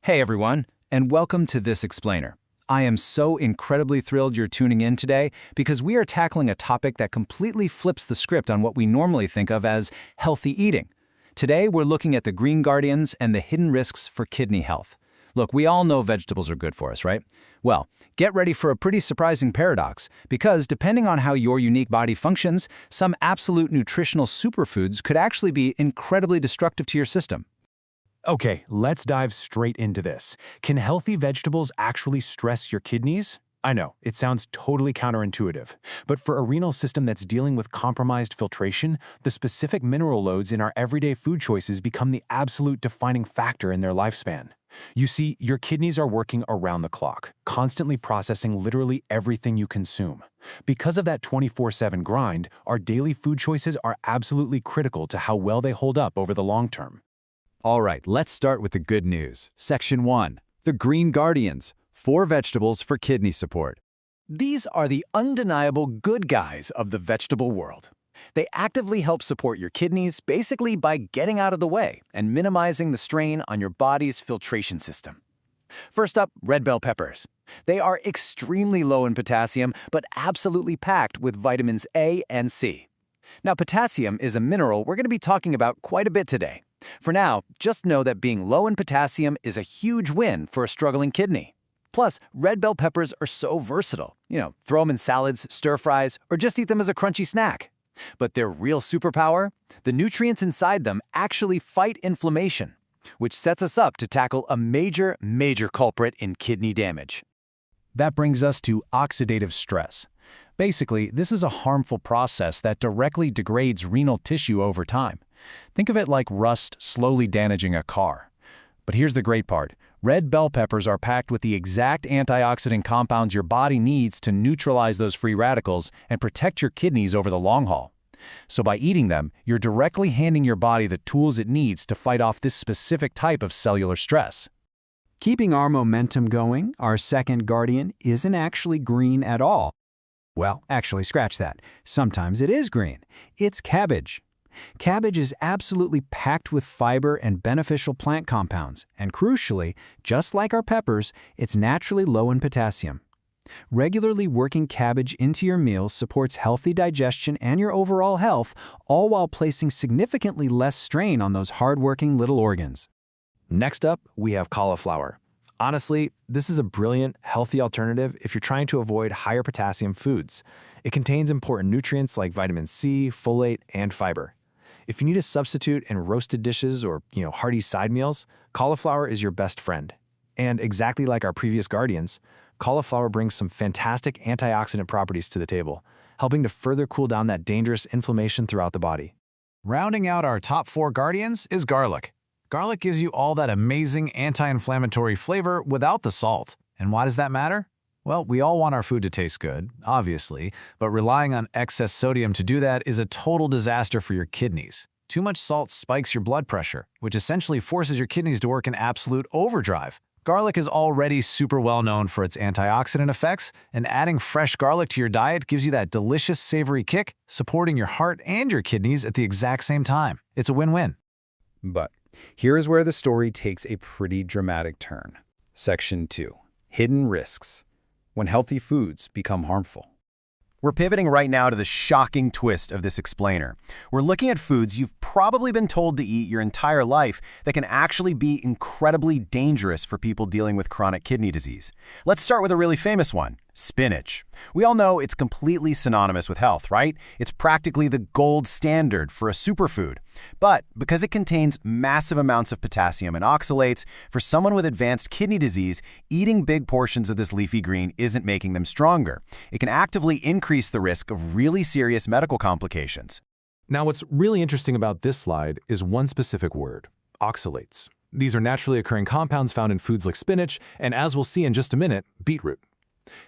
Hey everyone, and welcome to This Explainer. I am so incredibly thrilled you're tuning in today because we are tackling a topic that completely flips the script on what we normally think of as healthy eating. Today we're looking at the green guardians and the hidden risks for kidney health. Look, we all know vegetables are good for us, right? Well, get ready for a pretty surprising paradox because depending on how your unique body functions, some absolute nutritional superfoods could actually be incredibly destructive to your system. Okay, let's dive straight into this. Can healthy vegetables actually stress your kidneys? I know, it sounds totally counterintuitive, but for a renal system that's dealing with compromised filtration, the specific mineral loads in our everyday food choices become the absolute defining factor in their lifespan. You see, your kidneys are working around the clock, constantly processing literally everything you consume. Because of that 24/7 grind, our daily food choices are absolutely critical to how well they hold up over the long term. All right, let's start with the good news. Section 1. The Green Guardians. 4 vegetables for kidney support. These are the undeniable good guys of the vegetable world. They actively help support your kidneys basically by getting out of the way and minimizing the strain on your body's filtration system. First up, red bell peppers. They are extremely low in potassium, but absolutely packed with vitamins A and C. Now, potassium is a mineral we're going to be talking about quite a bit today. For now, just know that being low in potassium is a huge win for a struggling kidney. Plus, red bell peppers are so versatile. Throw them in salads, stir fries, or just eat them as a crunchy snack. But their real superpower? The nutrients inside them actually fight inflammation, which sets us up to tackle a major culprit in kidney damage. That brings us to oxidative stress. Basically, this is a harmful process that directly degrades renal tissue over time. Think of it like rust slowly damaging a car. But here's the great part. Red bell peppers are packed with the exact antioxidant compounds your body needs to neutralize those free radicals and protect your kidneys over the long haul. So by eating them, you're directly handing your body the tools it needs to fight off this specific type of cellular stress. Keeping our momentum going, our second guardian isn't actually green at all. Well, actually, scratch that. Sometimes it is green. It's cabbage. Cabbage is absolutely packed with fiber and beneficial plant compounds, and crucially, just like our peppers, it's naturally low in potassium. Regularly working cabbage into your meals supports healthy digestion and your overall health, all while placing significantly less strain on those hardworking little organs. Next up, we have cauliflower. Honestly, this is a brilliant, healthy alternative if you're trying to avoid higher potassium foods. It contains important nutrients like vitamin C, folate, and fiber. If you need a substitute in roasted dishes or, hearty side meals, cauliflower is your best friend. And exactly like our previous guardians, cauliflower brings some fantastic antioxidant properties to the table, helping to further cool down that dangerous inflammation throughout the body. Rounding out our top 4 guardians is garlic. Garlic gives you all that amazing anti-inflammatory flavor without the salt. And why does that matter? Well, we all want our food to taste good, obviously, but relying on excess sodium to do that is a total disaster for your kidneys. Too much salt spikes your blood pressure, which essentially forces your kidneys to work in absolute overdrive. Garlic is already super well known for its antioxidant effects, and adding fresh garlic to your diet gives you that delicious savory kick, supporting your heart and your kidneys at the exact same time. It's a win-win. But here is where the story takes a pretty dramatic turn. Section 2. Hidden risks. When healthy foods become harmful. We're pivoting right now to the shocking twist of this explainer. We're looking at foods you've probably been told to eat your entire life that can actually be incredibly dangerous for people dealing with chronic kidney disease. Let's start with a really famous one, spinach. We all know it's completely synonymous with health, right? It's practically the gold standard for a superfood. But because it contains massive amounts of potassium and oxalates, for someone with advanced kidney disease, eating big portions of this leafy green isn't making them stronger. It can actively increase the risk of really serious medical complications. Now, what's really interesting about this slide is one specific word, oxalates. These are naturally occurring compounds found in foods like spinach, and as we'll see in just a minute, beetroot.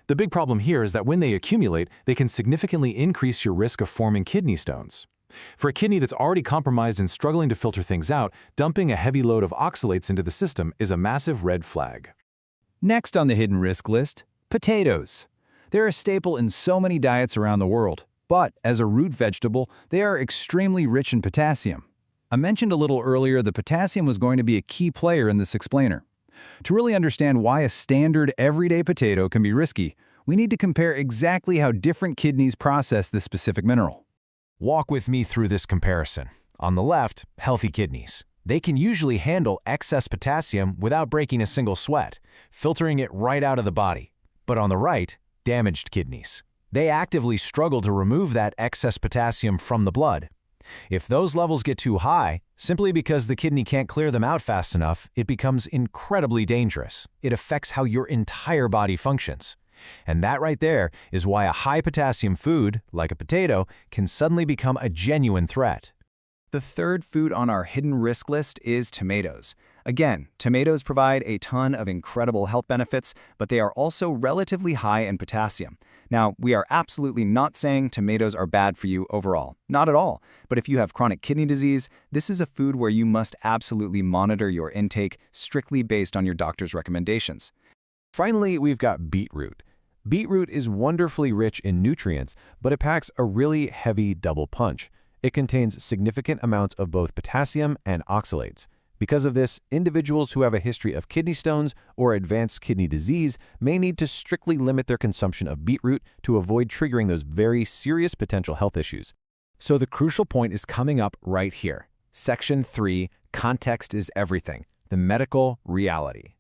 The big problem here is that when they accumulate, they can significantly increase your risk of forming kidney stones. For a kidney that's already compromised and struggling to filter things out, dumping a heavy load of oxalates into the system is a massive red flag. Next on the hidden risk list, potatoes. They're a staple in so many diets around the world, but as a root vegetable, they are extremely rich in potassium. I mentioned a little earlier that potassium was going to be a key player in this explainer. To really understand why a standard everyday potato can be risky, we need to compare exactly how different kidneys process this specific mineral. Walk with me through this comparison. On the left, healthy kidneys. They can usually handle excess potassium without breaking a single sweat, filtering it right out of the body. But on the right, damaged kidneys. They actively struggle to remove that excess potassium from the blood. If those levels get too high, simply because the kidney can't clear them out fast enough, it becomes incredibly dangerous. It affects how your entire body functions. And that right there is why a high potassium food, like a potato, can suddenly become a genuine threat. The third food on our hidden risk list is tomatoes. Again, tomatoes provide a ton of incredible health benefits, but they are also relatively high in potassium. Now, we are absolutely not saying tomatoes are bad for you overall. Not at all. But if you have chronic kidney disease, this is a food where you must absolutely monitor your intake strictly based on your doctor's recommendations. Finally, we've got beetroot. Beetroot is wonderfully rich in nutrients, but it packs a really heavy double punch. It contains significant amounts of both potassium and oxalates. Because of this, individuals who have a history of kidney stones or advanced kidney disease may need to strictly limit their consumption of beetroot to avoid triggering those very serious potential health issues. So the crucial point is coming up right here. Section 3, Context is Everything, the medical reality.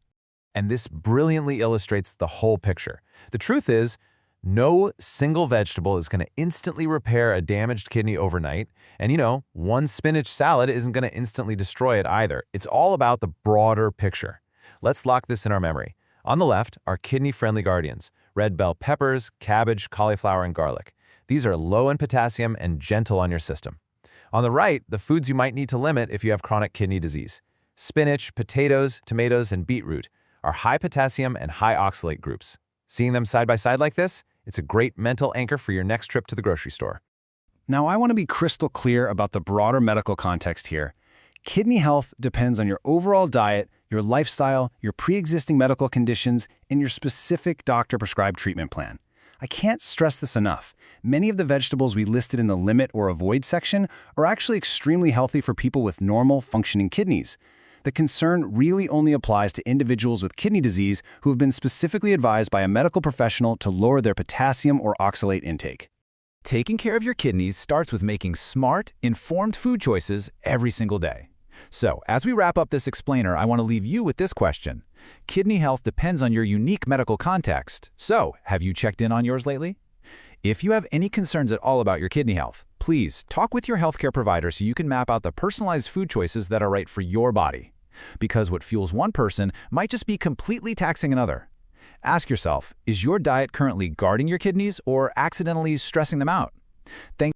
And this brilliantly illustrates the whole picture. The truth is, no single vegetable is going to instantly repair a damaged kidney overnight. And one spinach salad isn't going to instantly destroy it either. It's all about the broader picture. Let's lock this in our memory. On the left are kidney-friendly guardians: red bell peppers, cabbage, cauliflower, and garlic. These are low in potassium and gentle on your system. On the right, the foods you might need to limit if you have chronic kidney disease. Spinach, potatoes, tomatoes, and beetroot are high potassium and high oxalate groups. Seeing them side by side like this, it's a great mental anchor for your next trip to the grocery store. Now, I want to be crystal clear about the broader medical context here. Kidney health depends on your overall diet, your lifestyle, your pre-existing medical conditions, and your specific doctor-prescribed treatment plan. I can't stress this enough. Many of the vegetables we listed in the limit or avoid section are actually extremely healthy for people with normal, functioning kidneys. The concern really only applies to individuals with kidney disease who have been specifically advised by a medical professional to lower their potassium or oxalate intake. Taking care of your kidneys starts with making smart, informed food choices every single day. So, as we wrap up this explainer, I want to leave you with this question. Kidney health depends on your unique medical context. So, have you checked in on yours lately? If you have any concerns at all about your kidney health, please talk with your healthcare provider so you can map out the personalized food choices that are right for your body. Because what fuels one person might just be completely taxing another. Ask yourself, is your diet currently guarding your kidneys or accidentally stressing them out? Thank